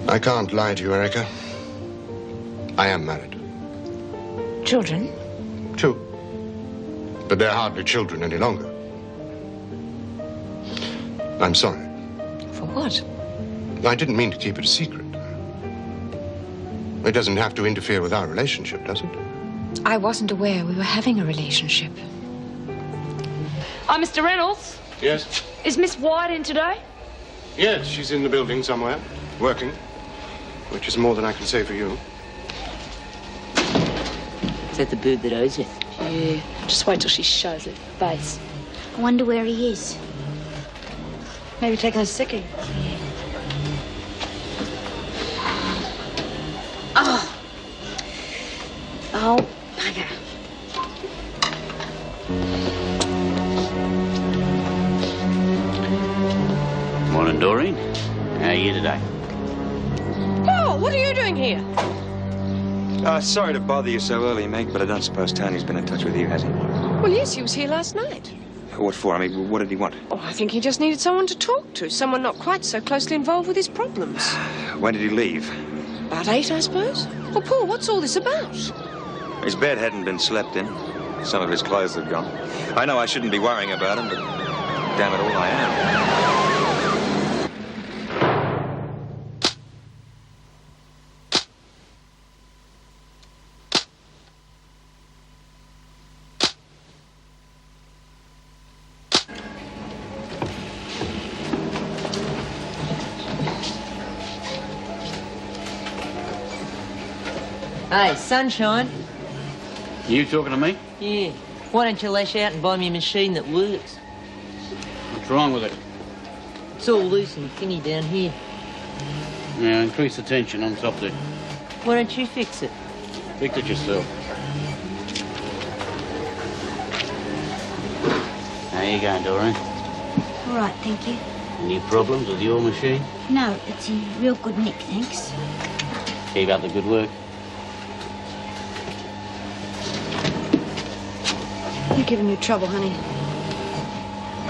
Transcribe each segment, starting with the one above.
I can't lie to you, Erica. I am married. Children? 2. But they're hardly children any longer. I'm sorry. For what? I didn't mean to keep it a secret. It doesn't have to interfere with our relationship, does it? I wasn't aware we were having a relationship. Oh, Mr. Reynolds? Yes? Is Miss White in today? Yes, she's in the building somewhere, working, which is more than I can say for you. Is that the bird that owes you? Yeah, just wait till she shows her face. I wonder where he is. Maybe taking a sickie. Oh. Oh, bugger. Morning, Doreen. How are you today? Paul, what are you doing here? Sorry to bother you so early, Meg, but I don't suppose Tony's been in touch with you, has he? Well, yes, he was here last night. What for? I mean, what did he want? Oh, I think he just needed someone to talk to, someone not quite so closely involved with his problems. When did he leave? About 8, I suppose. Well, Paul, what's all this about? His bed hadn't been slept in. Some of his clothes had gone. I know I shouldn't be worrying about him, but damn it all, I am. Hey, sunshine. You talking to me? Yeah. Why don't you lash out and buy me a machine that works? What's wrong with it? It's all loose and thinny down here. Yeah, increase the tension on top there. Why don't you fix it? Fix it yourself. How you going, Doreen? All right, thank you. Any problems with your machine? No, it's in real good nick, thanks. Keep up the good work. You're giving you trouble, honey.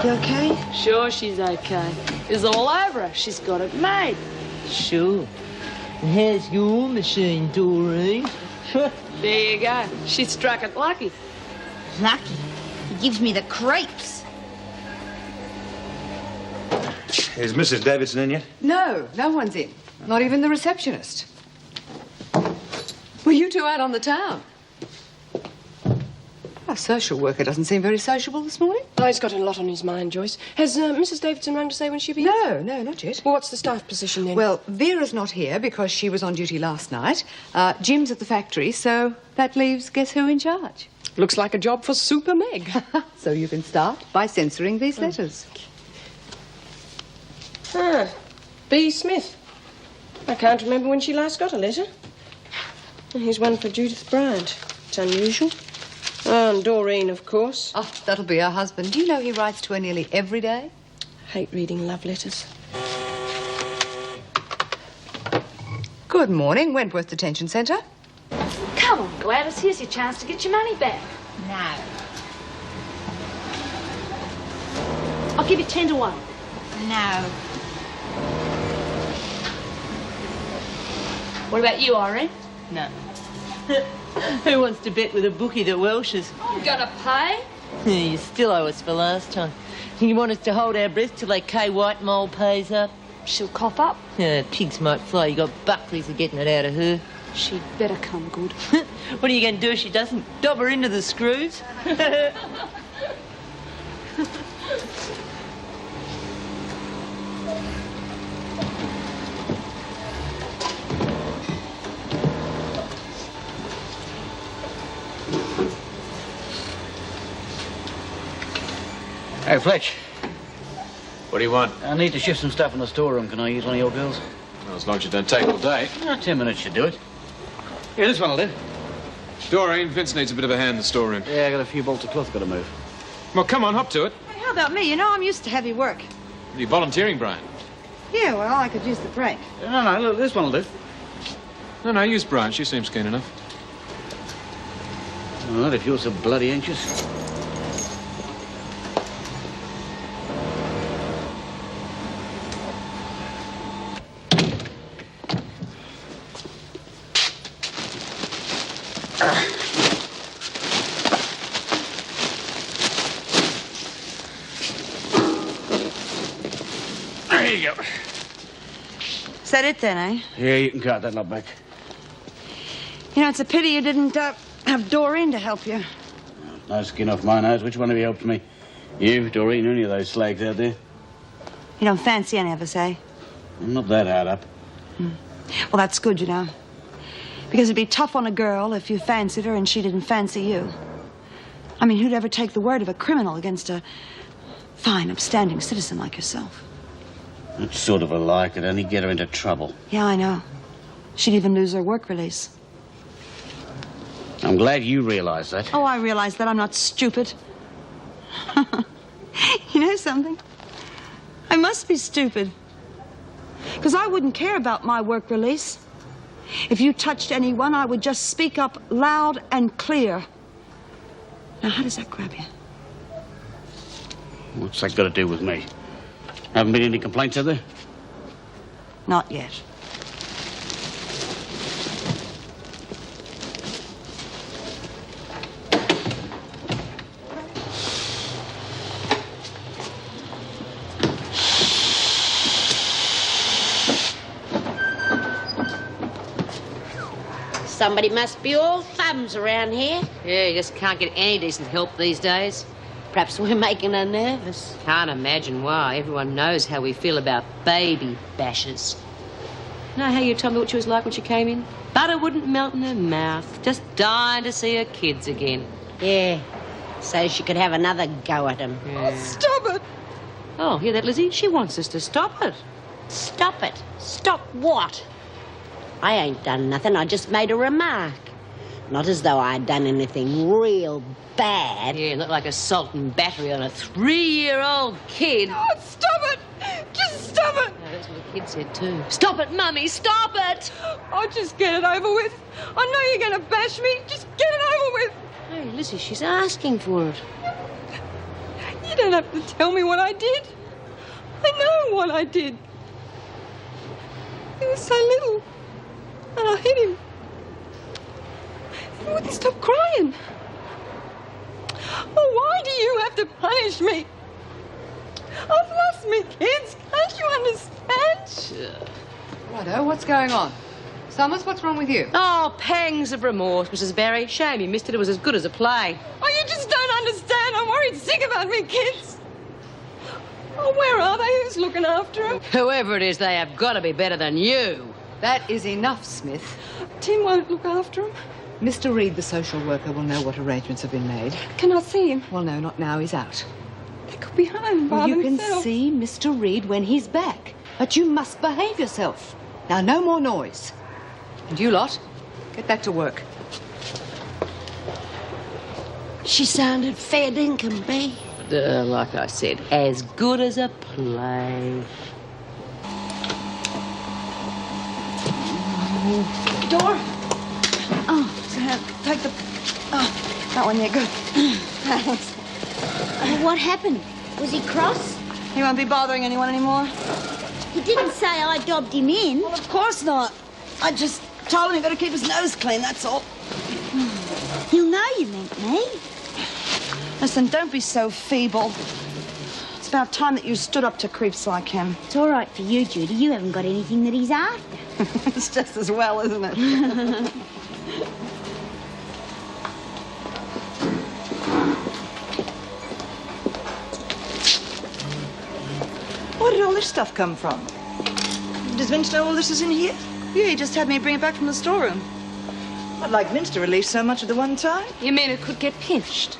You okay? Sure, she's okay. It's all over her. She's got it made. Sure. And how's your machine, Doreen? There you go. She struck it lucky. Lucky. He gives me the creeps. Is Mrs. Davidson in yet? No, no one's in. Not even the receptionist. Were you two out on the town? Our social worker doesn't seem very sociable this morning. Oh, he's got a lot on his mind, Joyce. Has Mrs. Davidson rung to say when she'll be here? No, not yet. Well, what's the staff position then? Well, Vera's not here because she was on duty last night. Jim's at the factory, so that leaves guess who in charge? Looks like a job for Super Meg. So you can start by censoring these letters. Ah, B. Smith. I can't remember when she last got a letter. And here's one for Judith Bryant. It's unusual. Oh, and Doreen, of course. Oh, that'll be her husband. Do you know he writes to her nearly every day? Hate reading love letters. Good morning, Wentworth Detention Centre. Come on, Gladys. Here's your chance to get your money back. No. I'll give you 10 to 1. No. What about you, Irene? No. Who wants to bet with a bookie that Welshes? I'm gonna pay. You still owe us for last time. You want us to hold our breath till that Kay White mole pays up? She'll cough up. Pigs might fly. You got Buckley's of getting it out of her. She'd better come good. What are you going to do if she doesn't? Dob her into the screws? Hey, Fletch. What do you want? I need to shift some stuff in the storeroom. Can I use one of your girls? Well, as long as you don't take all day. 10 minutes should do it. Yeah, this one'll do. Doreen, Vince needs a bit of a hand in the storeroom. Yeah, I got a few bolts of cloth got to move. Well, come on, hop to it. Hey, how about me? You know, I'm used to heavy work. Are you volunteering, Brian? Yeah, well, I could use the break. No, look, this one'll do. No, use Brian. She seems keen enough. All right, if you're so bloody anxious. There you go. Is that it then, eh? Yeah, you can cut that lot back. You know, it's a pity you didn't have Doreen to help you. No skin off my nose. Which one of you helped me? You, Doreen, or any of those slags out there? You don't fancy any of us, eh? I'm not that hard up. Well, that's good, you know. Because it'd be tough on a girl if you fancied her and she didn't fancy you. I mean, who'd ever take the word of a criminal against a fine, upstanding citizen like yourself? That's sort of a lie. Could only get her into trouble. Yeah, I know. She'd even lose her work release. I'm glad you realise that. Oh, I realize that. I'm not stupid. You know something? I must be stupid. Because I wouldn't care about my work release. If you touched anyone, I would just speak up loud and clear. Now, how does that grab you? What's that got to do with me? Haven't been any complaints, have there? Not yet. Somebody must be all thumbs around here. Yeah, you just can't get any decent help these days. Perhaps we're making her nervous. Can't imagine why. Everyone knows how we feel about baby bashers. You know how you told me what she was like when she came in? Butter wouldn't melt in her mouth. Just dying to see her kids again. Yeah, so she could have another go at him. Yeah. Oh, stop it! Oh, hear that, Lizzie? She wants us to stop it. Stop it. Stop what? I ain't done nothing. I just made a remark. Not as though I'd done anything real bad. Yeah, look like assault and battery on a 3-year-old kid. Oh, stop it! Just stop it! No, that's what the kid said too. Stop it, Mummy, stop it! Oh, just get it over with. I know you're going to bash me. Just get it over with. Hey, Lizzie, she's asking for it. You don't have to tell me what I did. I know what I did. He was so little. And I hit him. He wouldn't stop crying. Oh, why do you have to punish me? I've lost me kids. Can't you understand? Righto, what's going on? Summers, what's wrong with you? Oh, pangs of remorse, Mrs. Barry. Shame you missed it. It was as good as a play. Oh, you just don't understand. I'm worried sick about me kids. Oh, where are they? Who's looking after them? Whoever it is, they have got to be better than you. That is enough, Smith. Tim won't look after him. Mr. Reed, the social worker, will know what arrangements have been made. Can I see him? Well, no, not now. He's out. They could be home by Well, you themselves. can see Mr. Reed when he's back. But you must behave yourself. Now, no more noise. And you lot, get back to work. She sounded fair dinkum, B. Like I said, as good as a play. Door. Oh, so take the... Oh, that one there, good. Thanks. What happened? Was he cross? He won't be bothering anyone anymore. He didn't say I dobbed him in. Well, of course not. I just told him he got to keep his nose clean, that's all. He'll know you meant me. Listen, don't be so feeble. It's about time that you stood up to creeps like him. It's all right for you, Judy. You haven't got anything that he's after. It's just as well, isn't it? Where did all this stuff come from? Does Vince know all this is in here? Yeah, he just had me bring it back from the storeroom. I'd like Vince to release so much at the one time. You mean it could get pinched?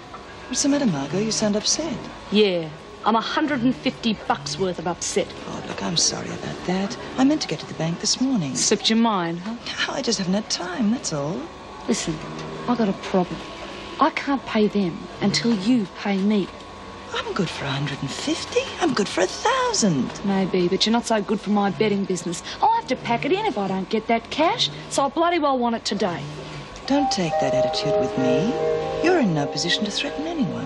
What's the matter, Margot? You sound upset. Yeah. I'm $150 worth of upset. Oh, look, I'm sorry about that. I meant to get to the bank this morning. Slipped your mind, huh? No, I just haven't had time, that's all. Listen, I got a problem. I can't pay them until you pay me. I'm good for 150. I'm good for 1,000. Maybe, but you're not so good for my betting business. I'll have to pack it in if I don't get that cash, so I bloody well want it today. Don't take that attitude with me. You're in no position to threaten anyone.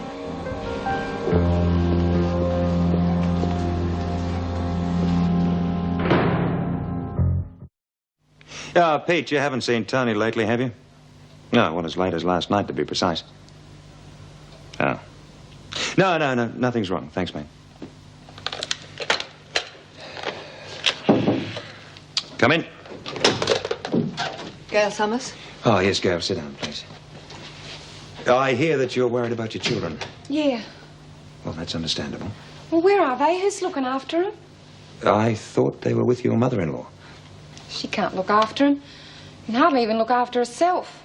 Pete, you haven't seen Tony lately, have you? No, well, as late as last night, to be precise. Oh. No, nothing's wrong. Thanks, mate. Come in. Gail Summers? Oh, yes, Gail, sit down, please. I hear that you're worried about your children. Yeah. Well, that's understandable. Well, where are they? Who's looking after them? I thought they were with your mother-in-law. She can't look after them. And hardly even look after herself.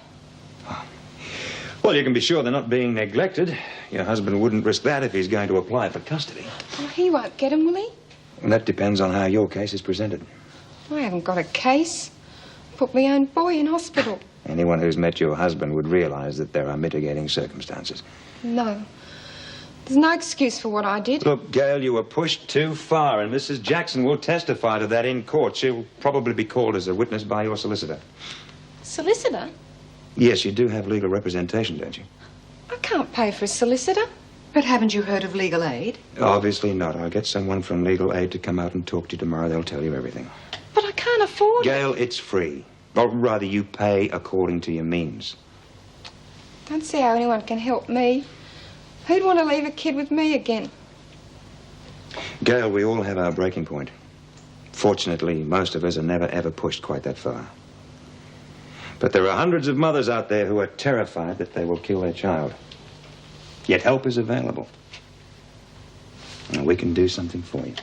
Well, you can be sure they're not being neglected. Your husband wouldn't risk that if he's going to apply for custody. Well, he won't get them, will he? And that depends on how your case is presented. I haven't got a case. Put my own boy in hospital. Anyone who's met your husband would realize that there are mitigating circumstances. No. There's no excuse for what I did. Look, Gail, you were pushed too far, and Mrs. Jackson will testify to that in court. She'll probably be called as a witness by your solicitor. Solicitor? Yes, you do have legal representation, don't you? I can't pay for a solicitor. But haven't you heard of legal aid? Obviously not. I'll get someone from legal aid to come out and talk to you tomorrow. They'll tell you everything. But I can't afford it. Gail, it's free. Or rather, you pay according to your means. Don't see how anyone can help me. Who'd want to leave a kid with me again? Gail, we all have our breaking point. Fortunately, most of us are never, ever pushed quite that far. But there are hundreds of mothers out there who are terrified that they will kill their child. Yet help is available. And we can do something for you.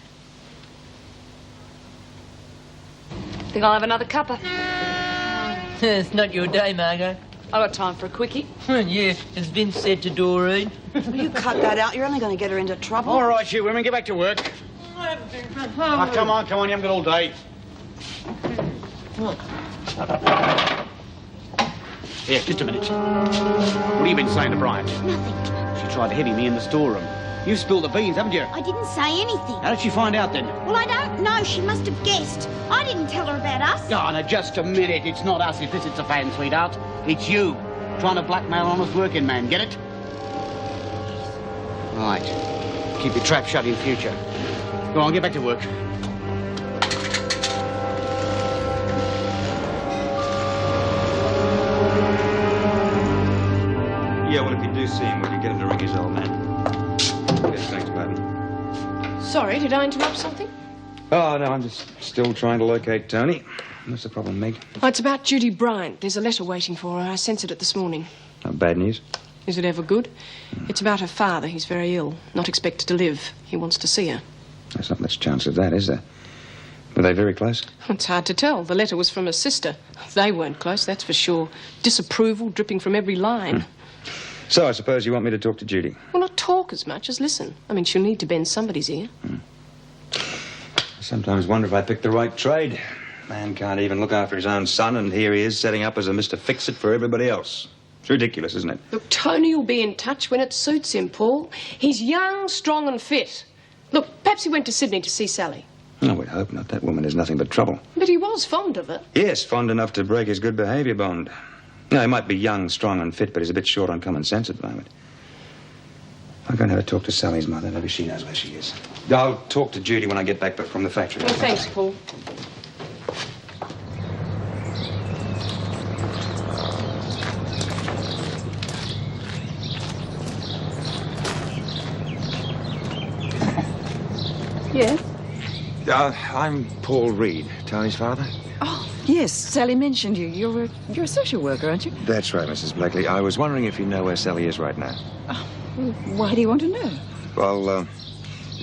Think I'll have another cuppa. It's not your day, Margot. I got time for a quickie. Yeah, as Vince said to Doreen. Will you cut that out? You're only going to get her into trouble. All right, you women, get back to work. Oh, come on, you haven't got all day. Here, just a minute. What have you been saying to Bryant? Nothing. She tried to hit me in the storeroom. You've spilled the beans, haven't you? I didn't say anything. How did she find out then? Well, I don't know. She must have guessed. I didn't tell her about us. Oh, no, just a minute. It's not us if this is a fan, sweetheart. It's you. Trying to blackmail an honest working man. Get it? Right. Keep your trap shut in future. Go on, get back to work. Yeah, well, if you do see him, will you get him to ring his old man? Yes, thanks, madam. Sorry, did I interrupt something? Oh, no, I'm just still trying to locate Tony. What's the problem, Meg? Oh, it's about Judy Bryant. There's a letter waiting for her. I sent it this morning. Oh, bad news? Is it ever good? It's about her father. He's very ill, not expected to live. He wants to see her. There's not much chance of that, is there? Were they very close? It's hard to tell. The letter was from her sister. They weren't close, that's for sure. Disapproval dripping from every line. So I suppose you want me to talk to Judy? Well, not talk as much as listen. I mean, she'll need to bend somebody's ear. I sometimes wonder if I picked the right trade. Man can't even look after his own son, and here he is setting up as a Mr. Fix-It for everybody else. It's ridiculous, isn't it? Look, Tony will be in touch when it suits him, Paul. He's young, strong and fit. Look, perhaps he went to Sydney to see Sally. No, we'd hope not. That woman is nothing but trouble. But he was fond of her. Yes, fond enough to break his good behaviour bond. No, he might be young, strong and fit, but he's a bit short on common sense at the moment. I'm going to have a talk to Sally's mother. Maybe she knows where she is. I'll talk to Judy when I get back from the factory. Well, thanks, Paul. Yes? I'm Paul Reed, Tony's father. Oh, yes. Sally mentioned you. You're a social worker, aren't you? That's right, Mrs. Blakely. I was wondering if you know where Sally is right now. Oh, well, why do you want to know? Well,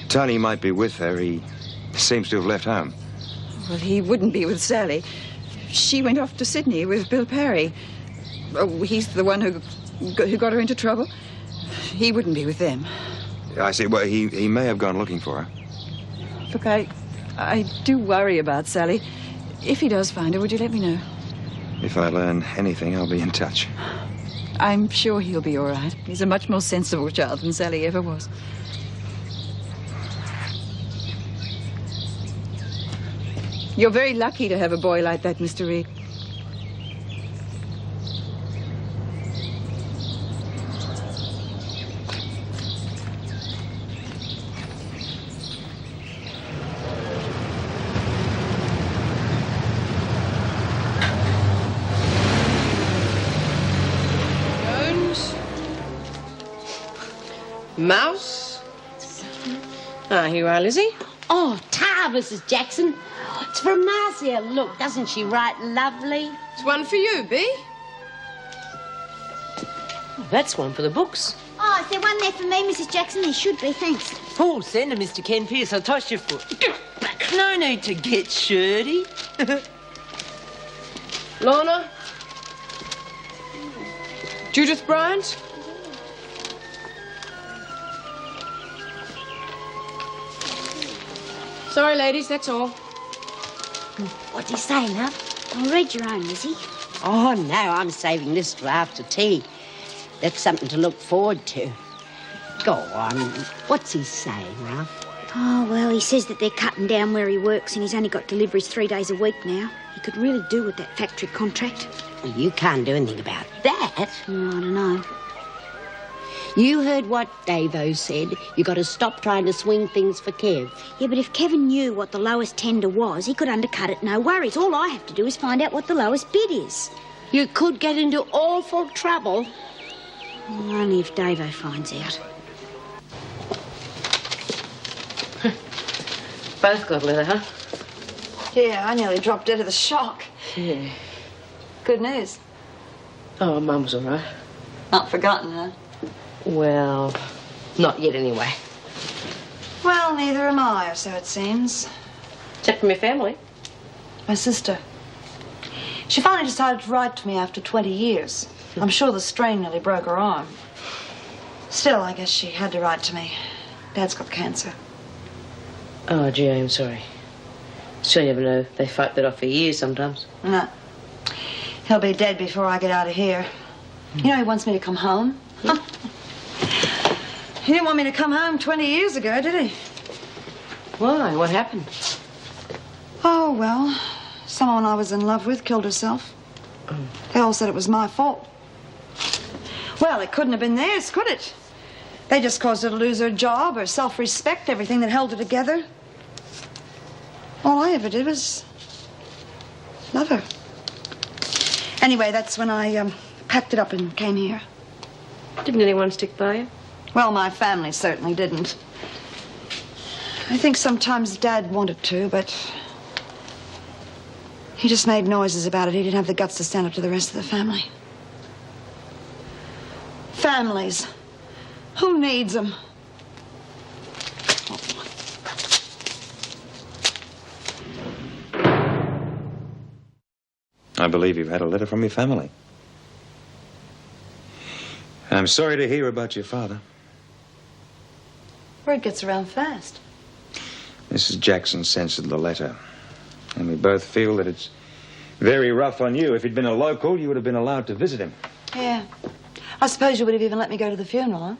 Tony might be with her. He seems to have left home. Well, he wouldn't be with Sally. She went off to Sydney with Bill Parry. Oh, he's the one who got her into trouble. He wouldn't be with them. I see. Well, he may have gone looking for her. Look, I do worry about Sally. If he does find her, would you let me know? If I learn anything, I'll be in touch. I'm sure he'll be all right. He's a much more sensible child than Sally ever was. You're very lucky to have a boy like that, Mr. Reed. Mouse? Ah, here you are, Lizzie. Oh, tar, Mrs. Jackson. It's from Marcia. Look, doesn't she write lovely? It's one for you, Bee. Oh, that's one for the books. Oh, is there one there for me, Mrs. Jackson? There should be, thanks. Oh, send her, Mr. Ken Pierce. I'll toss your foot. No need to get shirty. Lorna? Judith Bryant? Sorry, ladies, that's all. What do you say, love? I'll read your own, Lizzie. Oh, no, I'm saving this for after tea. That's something to look forward to. Go on. What's he saying, Ralph? Oh, well, he says that they're cutting down where he works and he's only got deliveries 3 days a week now. He could really do with that factory contract. Well, you can't do anything about that. Oh, I don't know. You heard what Davo said. You got to stop trying to swing things for Kev. Yeah, but if Kevin knew what the lowest tender was, he could undercut it, no worries. All I have to do is find out what the lowest bid is. You could get into awful trouble. Oh, only if Davo finds out. Both got leather, huh? Yeah, I nearly dropped dead of the shock. Yeah. Good news. Oh, Mum's all right. Not forgotten, huh? Well, not yet anyway. Well, neither am I, or so it seems. Except from your family. My sister. She finally decided to write to me after 20 years. I'm sure the strain nearly broke her arm. Still, I guess she had to write to me. Dad's got cancer. Oh, gee, I'm sorry. Still, you never know. They fight that off for years sometimes. No. He'll be dead before I get out of here. You know, he wants me to come home. He didn't want me to come home 20 years ago, did he? Why? What happened? Oh, well, someone I was in love with killed herself. They all said it was my fault. Well, it couldn't have been theirs, could it? They just caused her to lose her job, her self-respect, everything that held her together. All I ever did was love her. Anyway, that's when I packed it up and came here. Didn't anyone stick by you? Well, my family certainly didn't. I think sometimes Dad wanted to, but he just made noises about it. He didn't have the guts to stand up to the rest of the family. Families. Who needs them? I believe you've had a letter from your family. I'm sorry to hear about your father. Word gets around fast. Mrs. Jackson censored the letter. And we both feel that it's very rough on you. If he'd been a local, you would have been allowed to visit him. Yeah. I suppose you would have even let me go to the funeral, huh?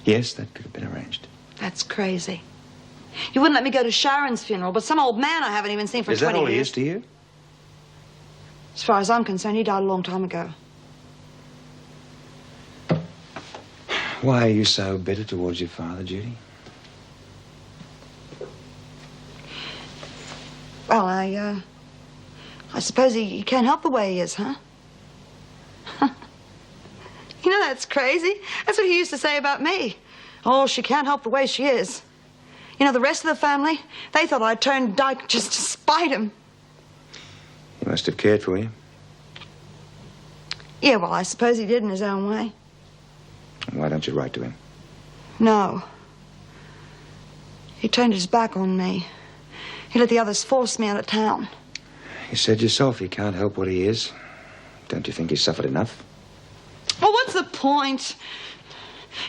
Yes, that could have been arranged. That's crazy. You wouldn't let me go to Sharon's funeral, but some old man I haven't even seen for 20 years. Is that all he is to you? As far as I'm concerned, he died a long time ago. Why are you so bitter towards your father, Judy? Well, I suppose he can't help the way he is, huh? You know, that's crazy. That's what he used to say about me. Oh, she can't help the way she is. You know, the rest of the family, they thought I turned dyke just to spite him. He must have cared for you. Yeah, well, I suppose he did in his own way. Why don't you write to him? No. He turned his back on me. He let the others force me out of town. You said yourself he can't help what he is. Don't you think he's suffered enough? Well, what's the point?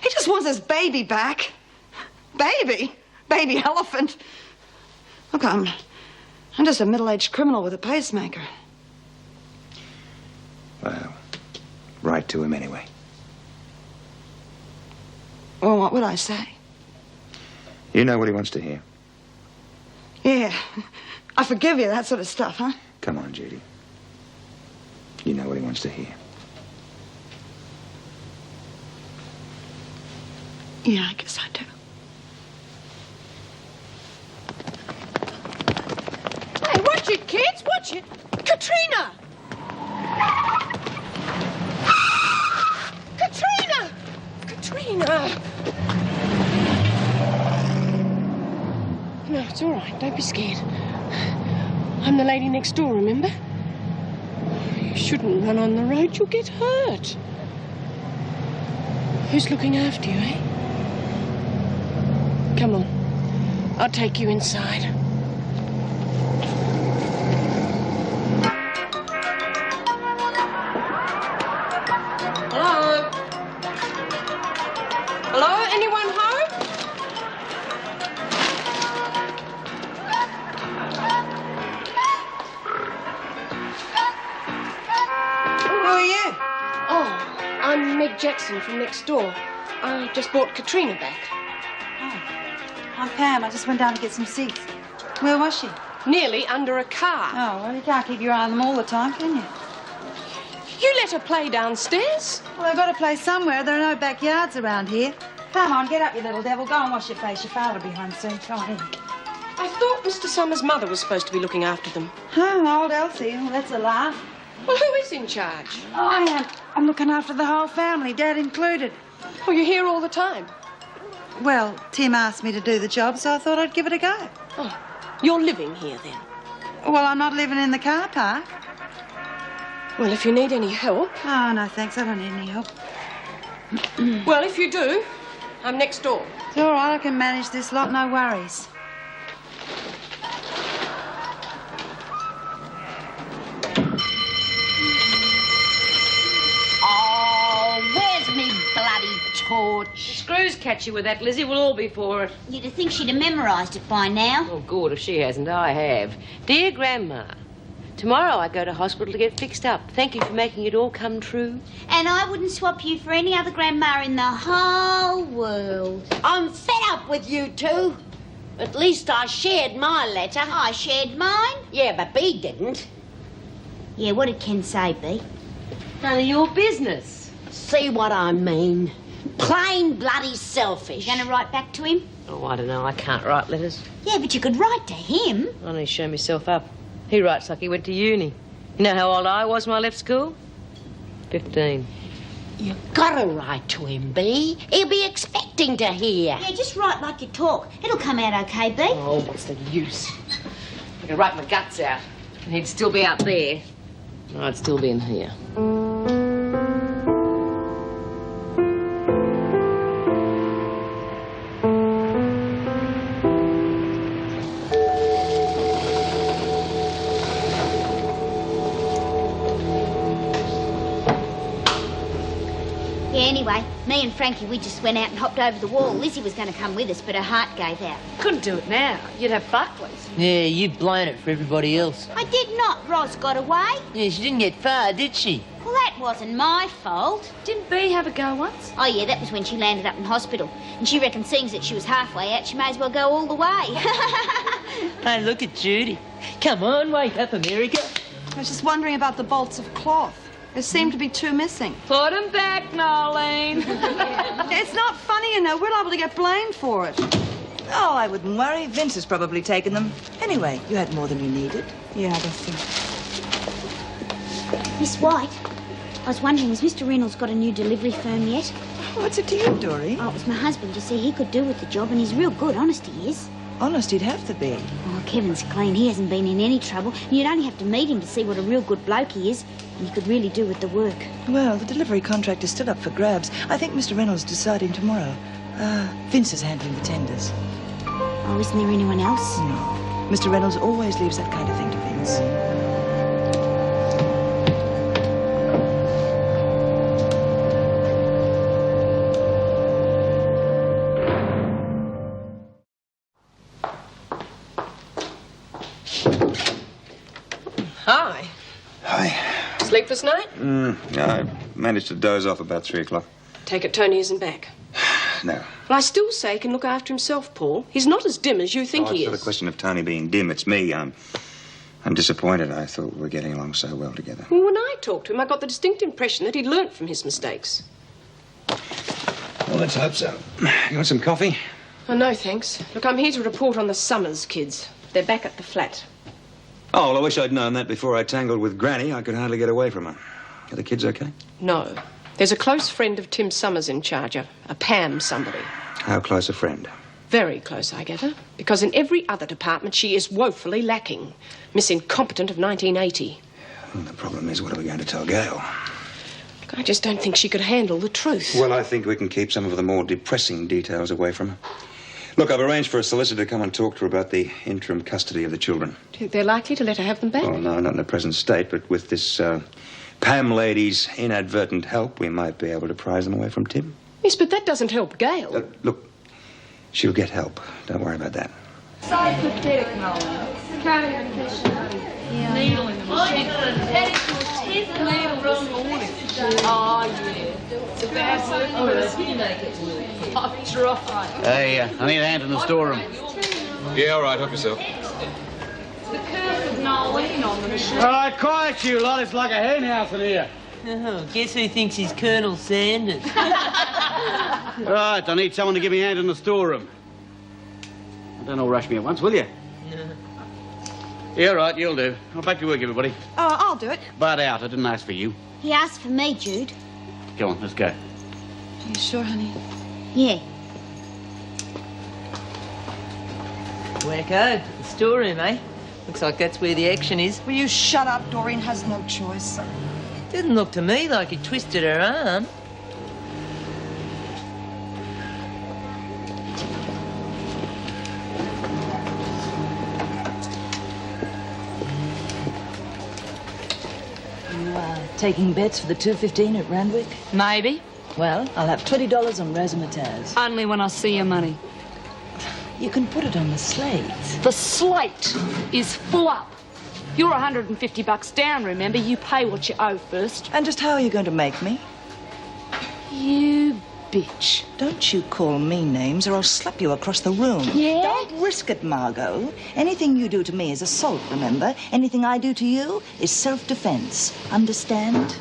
He just wants his baby back. Baby? Baby elephant. Look, I'm just a middle-aged criminal with a pacemaker. Well, write to him anyway. Well, what would I say? You know what he wants to hear. Yeah, I forgive you, that sort of stuff, huh? Come on, Judy. You know what he wants to hear. Yeah, I guess I do. Hey, watch it, kids, watch it. Katrina! Katrina! Katrina! It's all right. Don't be scared. I'm the lady next door, remember? You shouldn't run on the road. You'll get hurt. Who's looking after you, eh? Come on. I'll take you inside. Hello? Hello? Anyone home? Who are you? Oh, I'm Meg Jackson from next door. I just brought Katrina back. I'm Pam. I just went down to get some seats. Where was she? Nearly under a car. Oh, well, you can't keep your eye on them all the time, can you? You let her play downstairs? Well, they've got to play somewhere. There are no backyards around here. Come on, get up, you little devil. Go and wash your face. Your father'll be home soon. Come on in. I thought Mr. Summers' mother was supposed to be looking after them. Oh, old Elsie. Well, that's a laugh. Well, who is in charge? I am. I'm looking after the whole family, Dad included. Well, you're here all the time. Well, Tim asked me to do the job, so I thought I'd give it a go. Oh, you're living here then? Well, I'm not living in the car park. Well, if you need any help... Oh, no, thanks. I don't need any help. Well, if you do, I'm next door. It's all right. I can manage this lot. No worries. Oh, where's me bloody torch? The screws catch you with that, Lizzie. We'll all be for it. You'd have think she'd have memorised it by now. Oh, good. If she hasn't, I have. Dear Grandma, tomorrow I go to hospital to get fixed up. Thank you for making it all come true. And I wouldn't swap you for any other grandma in the whole world. I'm fed up with you two. At least I shared my letter. I shared mine. Yeah, but Bea didn't. Yeah, what did Ken say, Bea? None of your business. See what I mean? Plain bloody selfish. You going to write back to him? Oh, I don't know. I can't write letters. Yeah, but you could write to him. I need to show myself up. He writes like he went to uni. You know how old I was when I left school? 15. You gotta write to him, Bea. He'll be expecting to hear. Yeah, just write like you talk. It'll come out okay, Bea. Oh, what's the use? I could write my guts out, and he'd still be out there. And I'd still be in here. Anyway, me and Frankie, we just went out and hopped over the wall. Lizzie was going to come with us, but her heart gave out. Couldn't do it now. You'd have Buckley's. Yeah, you've blown it for everybody else. I did not. Ros got away. Yeah, she didn't get far, did she? Well, that wasn't my fault. Didn't Bea have a go once? Oh, yeah, that was when she landed up in hospital. And she reckoned seeing that she was halfway out, she may as well go all the way. Hey, look at Judy. Come on, wake up, America. I was just wondering about the bolts of cloth. There seemed to be two missing. Put 'em back, Nolene. It's not funny, you know. We're liable to get blamed for it. Oh, I wouldn't worry. Vince has probably taken them. Anyway, you had more than you needed. Yeah, I guess so. Miss White, I was wondering, has Mr. Reynolds got a new delivery firm yet? What's it to you, Dory? Oh, it was my husband. You see, he could do with the job, and he's real good. Honest, he is. Honest, he'd have to be. Oh, Kevin's clean. He hasn't been in any trouble. And you'd only have to meet him to see what a real good bloke he is. And he could really do with the work. Well, the delivery contract is still up for grabs. I think Mr. Reynolds is deciding tomorrow. Vince is handling the tenders. Oh, isn't there anyone else? No. Mr. Reynolds always leaves that kind of thing to Vince. Hi. Hi. Sleepless night? I managed to doze off about 3 o'clock. Take it Tony isn't back. No. Well, I still say he can look after himself, Paul. He's not as dim as you think he It's not a question of Tony being dim. It's me. I'm disappointed. I thought we were getting along so well together. Well, when I talked to him, I got the distinct impression that he'd learnt from his mistakes. Well, let's hope so. You want some coffee? Oh, no, thanks. Look, I'm here to report on the Summers kids. They're back at the flat. Oh, well, I wish I'd known that before I tangled with Granny. I could hardly get away from her. Are the kids okay? No. There's a close friend of Tim Summers in charge, a Pam somebody. How close a friend? Very close, I gather, because in every other department she is woefully lacking. Miss Incompetent of 1980. Well, the problem is, what are we going to tell Gail? I just don't think she could handle the truth. Well, I think we can keep some of the more depressing details away from her. Look, I've arranged for a solicitor to come and talk to her about the interim custody of the children. Do you think they're likely to let her have them back? Oh, no, not in the present state, but with this Pam lady's inadvertent help, we might be able to prise them away from Tim. Yes, but that doesn't help Gail. Look, she'll get help. Don't worry about that. So pathetic, Nolan. Can't even fish a needle in the machine. Heading to a 10th needle this morning. Oh, yeah. It's a bad sleep. I've tried. Hey, I need a hand in the storeroom. Yeah, all right, help yourself. The curse of Nolan on the machine. All right, quiet you lot. It's like a hen house in here. Oh, guess who thinks he's Colonel Sanders? Right, I need someone to give me a hand in the storeroom. Don't all rush me at once, will you? No. Yeah, right, you'll do. Well, back to work, everybody. Oh, I'll do it. Butt out. I didn't ask for you. He asked for me, Jude. Go on, let's go. Are you sure, honey? Yeah. Wacko, the storeroom, eh? Looks like that's where the action is. Will you shut up? Doreen has no choice. Didn't look to me like he twisted her arm. Taking bets for the 2:15 at Randwick? Maybe. Well, I'll have $20 on razzmatazz. Only when I see your money. You can put it on the slate. The slate is full up. You're $150 down, remember? You pay what you owe first. And just how are you going to make me? You bitch. Don't you call me names or I'll slap you across the room. Yeah? Don't risk it, Margot. Anything you do to me is assault, remember? Anything I do to you is self-defense. Understand?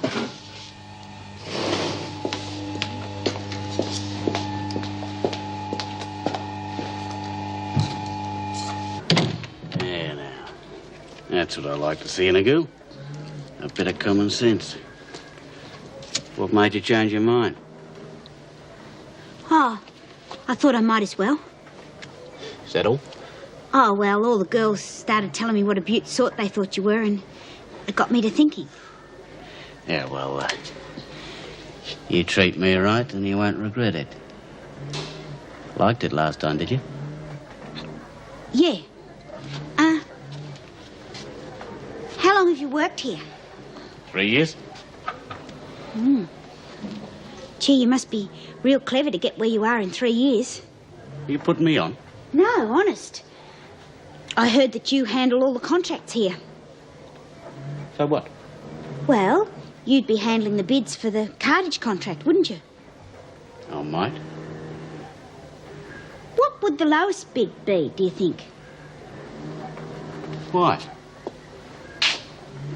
Yeah, now. That's what I like to see in a girl. A bit of common sense. What made you change your mind? Oh, I thought I might as well. Is that all? Oh, well, all the girls started telling me what a beaut sort they thought you were, and it got me to thinking. Yeah, well, you treat me right and you won't regret it. Liked it last time, did you? Yeah. How long have you worked here? 3 years. Gee, you must be real clever to get where you are in 3 years. You putting me on? No, honest. I heard that you handle all the contracts here. So what? Well, you'd be handling the bids for the cartage contract, wouldn't you? I might. What would the lowest bid be, do you think? What?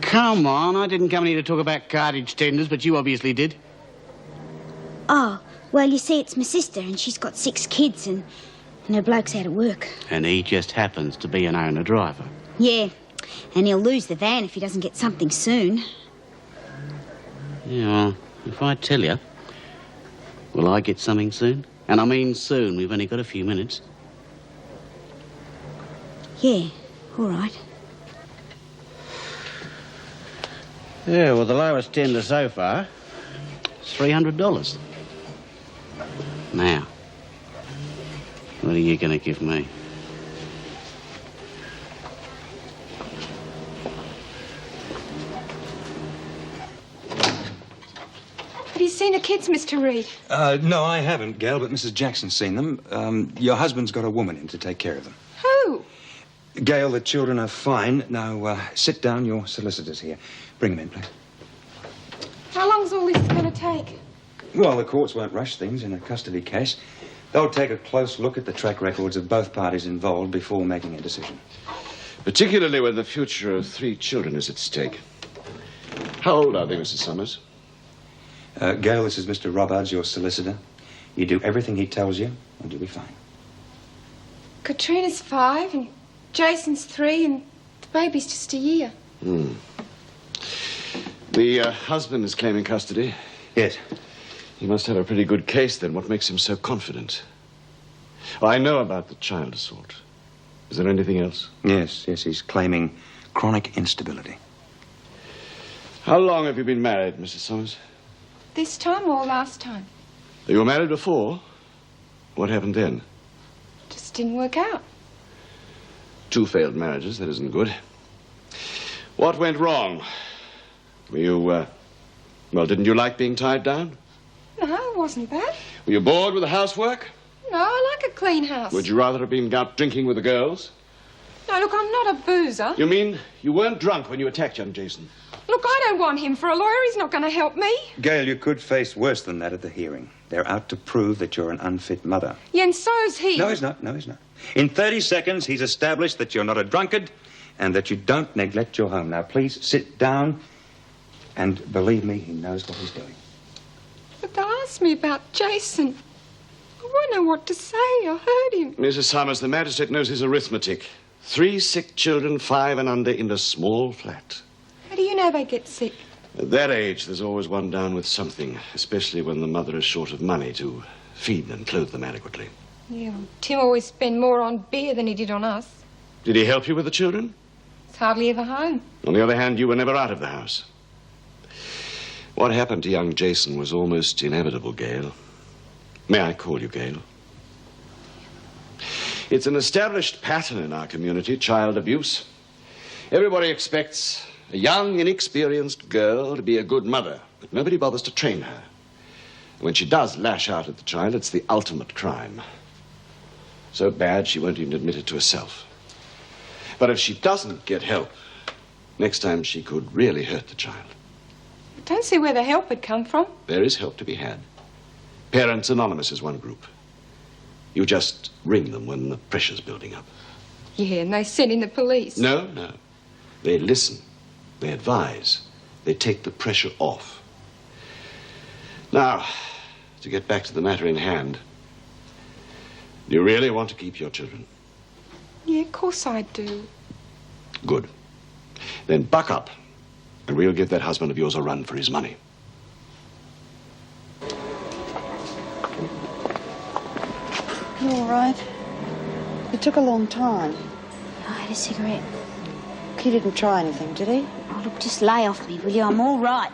Come on, I didn't come in here to talk about cartage tenders, but you obviously did. Oh, well, you see, it's my sister, and she's got 6 kids, and her bloke's out of work. And he just happens to be an owner-driver. Yeah, and he'll lose the van if he doesn't get something soon. Yeah, well, if I tell you, will I get something soon? And I mean soon, we've only got a few minutes. Yeah, all right. Yeah, well, the lowest tender so far is $300. Now, what are you going to give me? Have you seen the kids, Mr. Reed? No, I haven't, Gail, but Mrs. Jackson's seen them. Your husband's got a woman in to take care of them. Who? Gail, the children are fine. Now, sit down. Your solicitor's here. Bring them in, please. How long's all this going to take? Well, the courts won't rush things in a custody case. They'll take a close look at the track records of both parties involved before making a decision. Particularly when the future of 3 children is at stake. How old are they, Mrs. Summers? Gail, this is Mr. Robards, your solicitor. You do everything he tells you, and you'll be fine. Katrina's 5, and Jason's 3, and the baby's just a year. The husband is claiming custody. Yes. He must have a pretty good case, then. What makes him so confident? Oh, I know about the child assault. Is there anything else? Yes, he's claiming chronic instability. How long have you been married, Mrs. Summers? This time or last time? You were married before? What happened then? Just didn't work out. 2 failed marriages, that isn't good. What went wrong? Were you, well, didn't you like being tied down? No, it wasn't that. Were you bored with the housework? No, I like a clean house. Would you rather have been out drinking with the girls? No, look, I'm not a boozer. You mean you weren't drunk when you attacked young Jason? Look, I don't want him for a lawyer. He's not going to help me. Gail, you could face worse than that at the hearing. They're out to prove that you're an unfit mother. Yeah, and so's he. No, he's not. No, he's not. In 30 seconds, he's established that you're not a drunkard and that you don't neglect your home. Now, please sit down. And believe me, he knows what he's doing. But they asked me about Jason. I won't know what to say. I heard him. Mrs. Summers, the magistrate knows his arithmetic. 3 sick children, 5 and under, in a small flat. How do you know they get sick? At that age, there's always one down with something, especially when the mother is short of money to feed and clothe them adequately. Yeah, well, Tim always spent more on beer than he did on us. Did he help you with the children? He's hardly ever home. On the other hand, you were never out of the house. What happened to young Jason was almost inevitable, Gail. May I call you Gail? It's an established pattern in our community, child abuse. Everybody expects a young, inexperienced girl to be a good mother, but nobody bothers to train her. When she does lash out at the child, it's the ultimate crime. So bad, she won't even admit it to herself. But if she doesn't get help, next time she could really hurt the child. I don't see where the help would come from. There is help to be had. Parents Anonymous is one group. You just ring them when the pressure's building up. Yeah, and they send in the police. No. They listen. They advise. They take the pressure off. Now, to get back to the matter in hand. Do you really want to keep your children? Yeah, of course I do. Good. Then buck up, and we'll give that husband of yours a run for his money. You all right? It took a long time. I had a cigarette. He didn't try anything, did he? Oh, look, just lay off me, will you? I'm all right.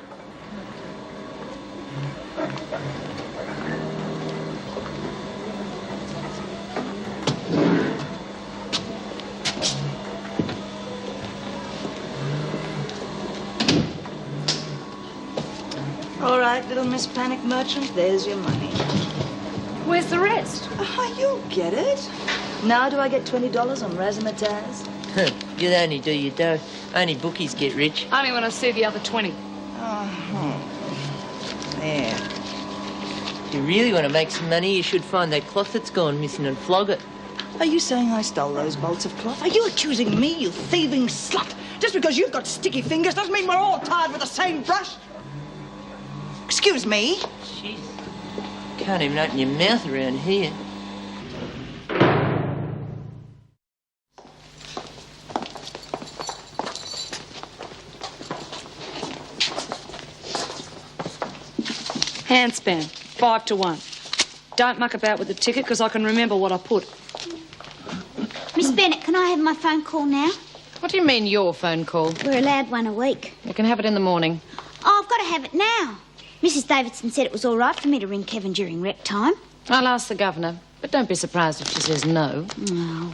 All right, little Miss Panic Merchant, there's your money. Where's the rest? Oh, you'll get it. Now do I get $20 on razzmatazz? You'll only do your dough. Only bookies get rich. Only when I see the other 20. There. If you really want to make some money, you should find that cloth that's gone missing and flog it. Are you saying I stole those bolts of cloth? Are you accusing me, you thieving slut? Just because you've got sticky fingers doesn't mean we're all tied with the same brush. Excuse me? Jeez. Can't even open your mouth around here. Handspan, 5 to 1. Don't muck about with the ticket, because I can remember what I put. Miss Bennett, can I have my phone call now? What do you mean, your phone call? We're allowed one a week. You can have it in the morning. Oh, I've got to have it now. Mrs. Davidson said it was all right for me to ring Kevin during rec time. I'll ask the governor, but don't be surprised if she says no. No.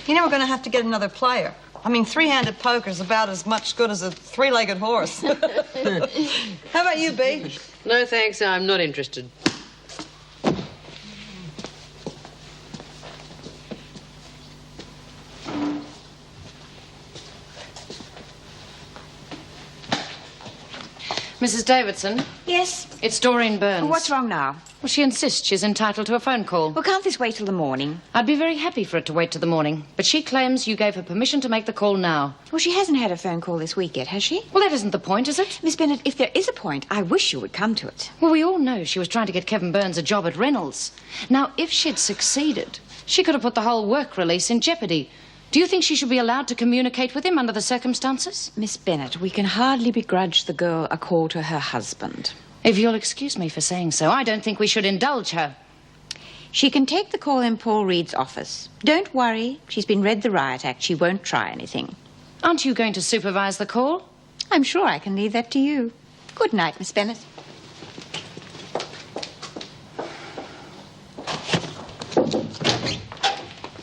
You know we're going to have to get another player. I mean, three-handed poker's about as much good as a three-legged horse. How about you, B? No, thanks. I'm not interested. Mrs. Davidson? Yes? It's Doreen Burns. Well, what's wrong now? Well, she insists she's entitled to a phone call. Well, can't this wait till the morning? I'd be very happy for it to wait till the morning, but she claims you gave her permission to make the call now. Well, she hasn't had a phone call this week yet, has she? Well, that isn't the point, is it? Miss Bennett, if there is a point, I wish you would come to it. Well, we all know she was trying to get Kevin Burns a job at Reynolds. Now, if she'd succeeded, she could have put the whole work release in jeopardy. Do you think she should be allowed to communicate with him under the circumstances? Miss Bennett, we can hardly begrudge the girl a call to her husband. If you'll excuse me for saying so, I don't think we should indulge her. She can take the call in Paul Reed's office. Don't worry. She's been read the Riot Act. She won't try anything. Aren't you going to supervise the call? I'm sure I can leave that to you. Good night, Miss Bennett.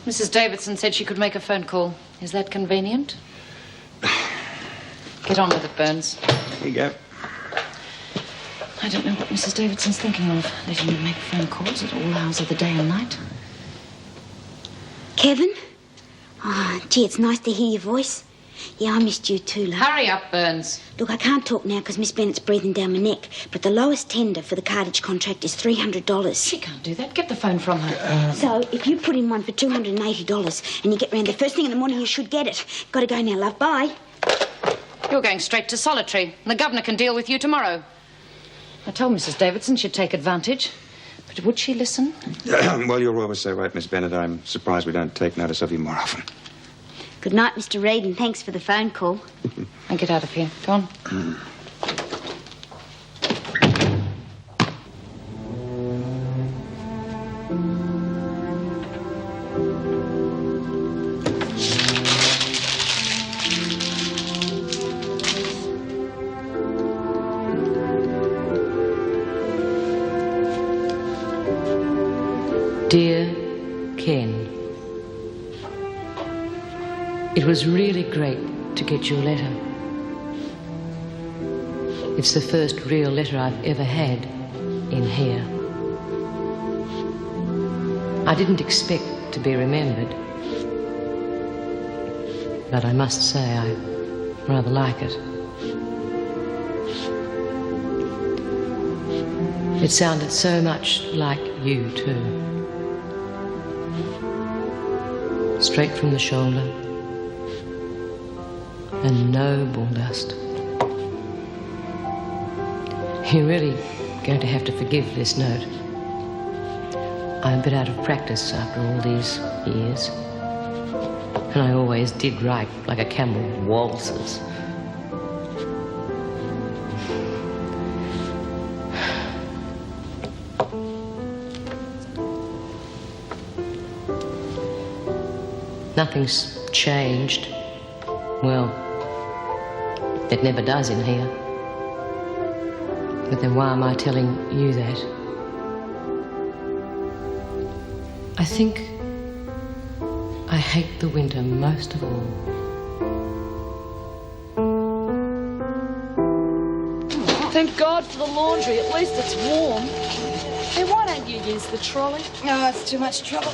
Mrs. Davidson said she could make a phone call. Is that convenient? Get on with it, Burns. Here you go. I don't know what Mrs. Davidson's thinking of, letting you make phone calls at all hours of the day and night. Kevin? Oh, gee, it's nice to hear your voice. Yeah, I missed you too, love. Hurry up, Burns. Look, I can't talk now because Miss Bennett's breathing down my neck, but the lowest tender for the cartage contract is $300. She can't do that. Get the phone from her. So, if you put in one for $280 and you get round there first thing in the morning, you should get it. Gotta go now, love. Bye. You're going straight to solitary, and the governor can deal with you tomorrow. I told Mrs. Davidson she'd take advantage, but would she listen? Well, you're always so right, Miss Bennett. I'm surprised we don't take notice of you more often. Good night, Mr. Reed, and thanks for the phone call. And get out of here. Go on. Dear Ken, it was really great to get your letter. It's the first real letter I've ever had in here. I didn't expect to be remembered, but I must say I rather like it. It sounded so much like you, too. Straight from the shoulder, and no bulldust. You're really going to have to forgive this note. I'm a bit out of practice after all these years, and I always did write like a camel waltzes. Nothing's changed. Well, it never does in here. But then why am I telling you that? I think I hate the winter most of all. Thank God for the laundry. At least it's warm. Hey, why don't you use the trolley? No, it's too much trouble.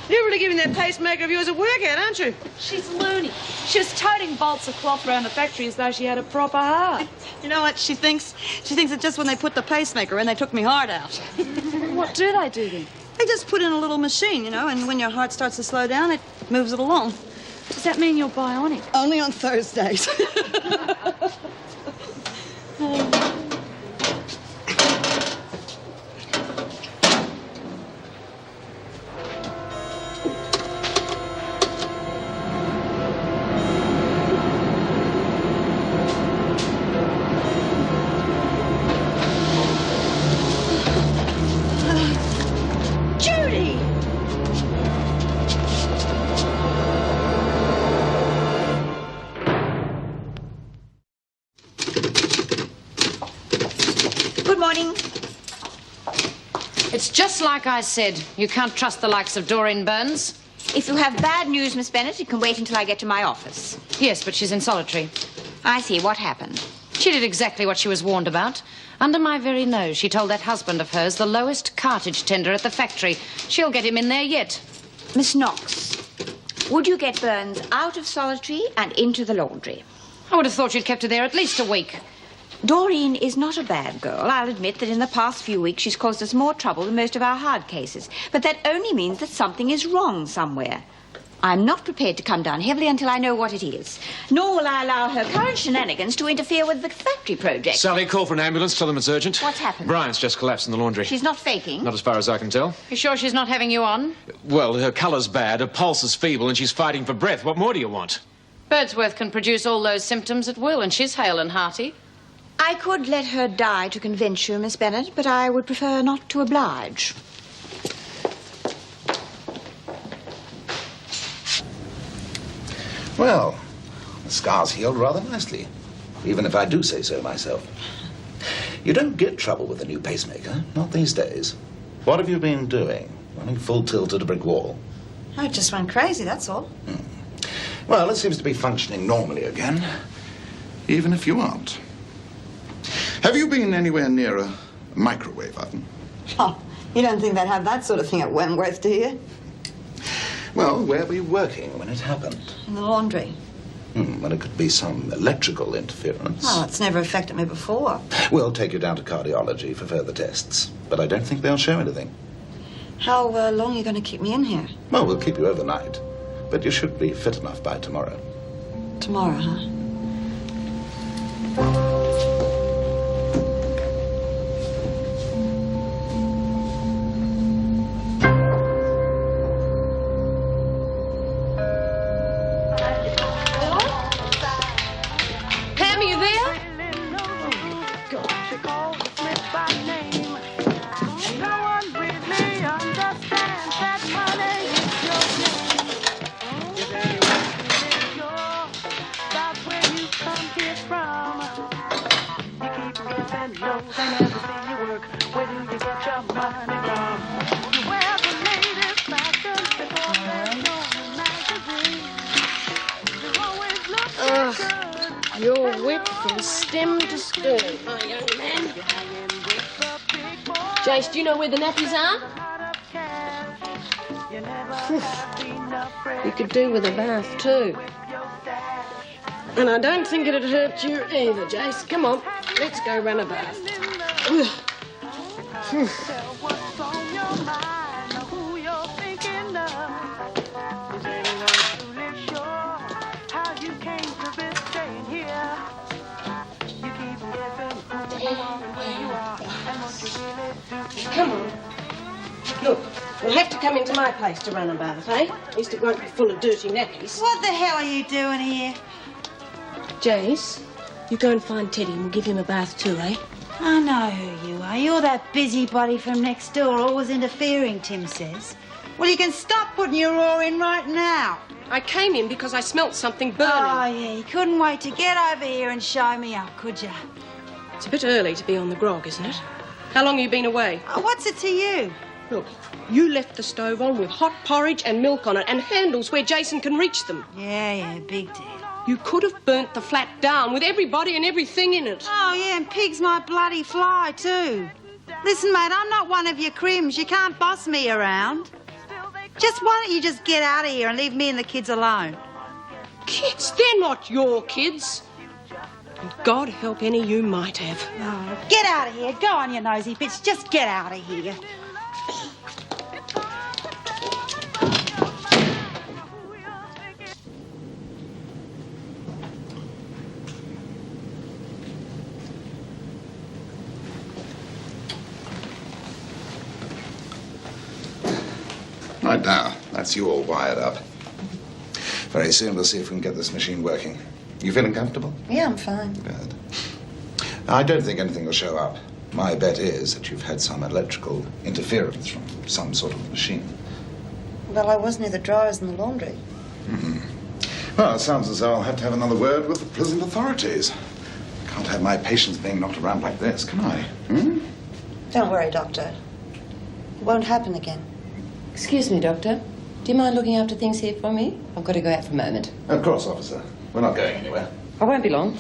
You're really giving that pacemaker of yours a workout, aren't you? She's loony. She was toting bolts of cloth around the factory as though she had a proper heart. You know what she thinks? She thinks that just when they put the pacemaker in, they took me heart out. What do they do then? They just put in a little machine, you know, and when your heart starts to slow down, it moves it along. Does that mean you're bionic? Only on Thursdays. It's just like I said. You can't trust the likes of Doreen Burns. If you have bad news, Miss Bennett, it can wait until I get to my office. Yes, but she's in solitary. I see. What happened? She did exactly what she was warned about. Under my very nose, she told that husband of hers the lowest cartage tender at the factory. She'll get him in there yet. Miss Knox, would you get Burns out of solitary and into the laundry? I would have thought you'd kept her there at least a week. Doreen is not a bad girl. I'll admit that in the past few weeks she's caused us more trouble than most of our hard cases. But that only means that something is wrong somewhere. I'm not prepared to come down heavily until I know what it is. Nor will I allow her current shenanigans to interfere with the factory project. Sally, call for an ambulance. Tell them it's urgent. What's happened? Brian's just collapsed in the laundry. She's not faking? Not as far as I can tell. You sure she's not having you on? Well, her colour's bad, her pulse is feeble, and she's fighting for breath. What more do you want? Birdsworth can produce all those symptoms at will, and she's hale and hearty. I could let her die to convince you, Miss Bennett, but I would prefer not to oblige. Well, the scar's healed rather nicely, even if I do say so myself. You don't get trouble with a new pacemaker, not these days. What have you been doing? Running full tilt at a brick wall? I just went crazy, that's all. Well, it seems to be functioning normally again, even if you aren't. Have you been anywhere near a microwave oven? Oh, you don't think they'd have that sort of thing at Wentworth, do you? Well, where were you working when it happened? In the laundry. Well, it could be some electrical interference. Oh, it's never affected me before. We'll take you down to cardiology for further tests, but I don't think they'll show anything. How long are you going to keep me in here? Well, we'll keep you overnight, but you should be fit enough by tomorrow. Tomorrow, huh? Pam, are you there? You're wet from stem to stern, my young man. Jace, do you know where the nappies are? You could do with a bath, too. And I don't think it'd hurt you either, Jace. Come on, let's go run a bath. Come on. Look, we'll have to come into my place to run a bath, eh? At least it won't be full of dirty nappies. What the hell are you doing here? Jace, you go and find Teddy and we'll give him a bath too, eh? I know who you are. You're that busybody from next door, always interfering, Tim says. Well, you can stop putting your oar in right now. I came in because I smelt something burning. Oh, yeah, you couldn't wait to get over here and show me up, could you? It's a bit early to be on the grog, isn't it? How long have you been away? What's it to you? Look, you left the stove on with hot porridge and milk on it and handles where Jason can reach them. Yeah, big deal. You could have burnt the flat down with everybody and everything in it. Oh, yeah, and pigs might bloody fly, too. Listen, mate, I'm not one of your crims. You can't boss me around. Just why don't you just get out of here and leave me and the kids alone? Kids? They're not your kids. And God help any you might have. Oh, get out of here. Go on, you nosy bitch. Just get out of here. Right now, that's you all wired up. Very soon we'll see if we can get this machine working. You feeling comfortable? Yeah, I'm fine. Good. I don't think anything will show up. My bet is that you've had some electrical interference from some sort of machine. Well, I was near the dryers and the laundry. Well, it sounds as though I'll have to have another word with the prison authorities. Can't have my patients being knocked around like this, can I? Don't worry, Doctor. It won't happen again. Excuse me, Doctor. Do you mind looking after things here for me? I've got to go out for a moment. Of course, officer. We're not going anywhere. I won't be long.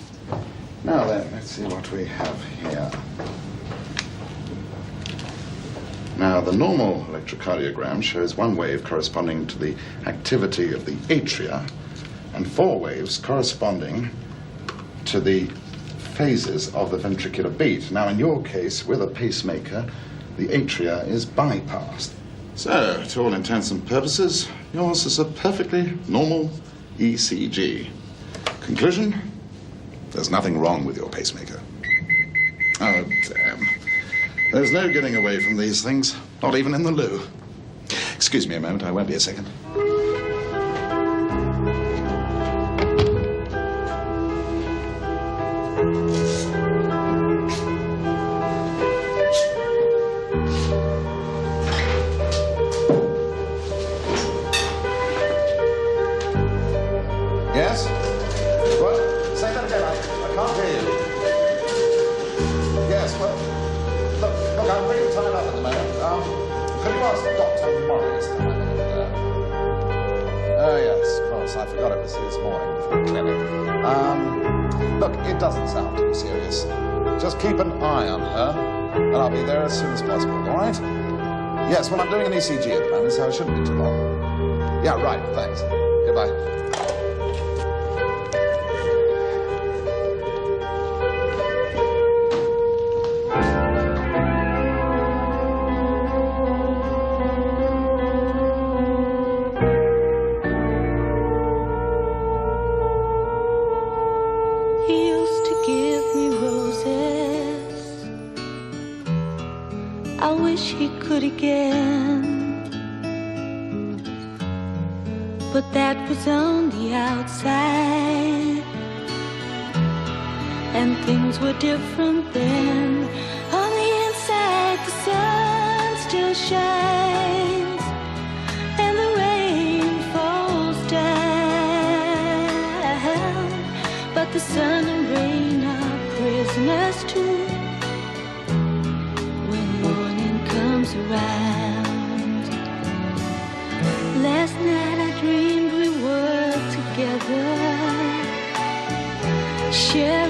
Now then, let's see what we have here. Now, the normal electrocardiogram shows one wave corresponding to the activity of the atria and 4 waves corresponding to the phases of the ventricular beat. Now, in your case, with a pacemaker, the atria is bypassed. So, to all intents and purposes, yours is a perfectly normal ECG. Conclusion? There's nothing wrong with your pacemaker. Oh, damn. There's no getting away from these things, not even in the loo. Excuse me a moment, I won't be a second. Yes? moment. Could you ask Dr. Morris to have a look at that? Oh, yes, of course. I forgot it was his morning before clinic. Look, it doesn't sound too serious. Just keep an eye on her, and I'll be there as soon as possible, all right? Yes, well, I'm doing an ECG at the moment, so it shouldn't be too long. Yeah, right, thanks. Goodbye. He used to give me roses. I wish he could again. But that was on the outside, and things were different then. On the inside, the sun still shines, and the rain falls down. But the sun and rain are prisoners too when morning comes around. Last night I dreamed we were together, sharing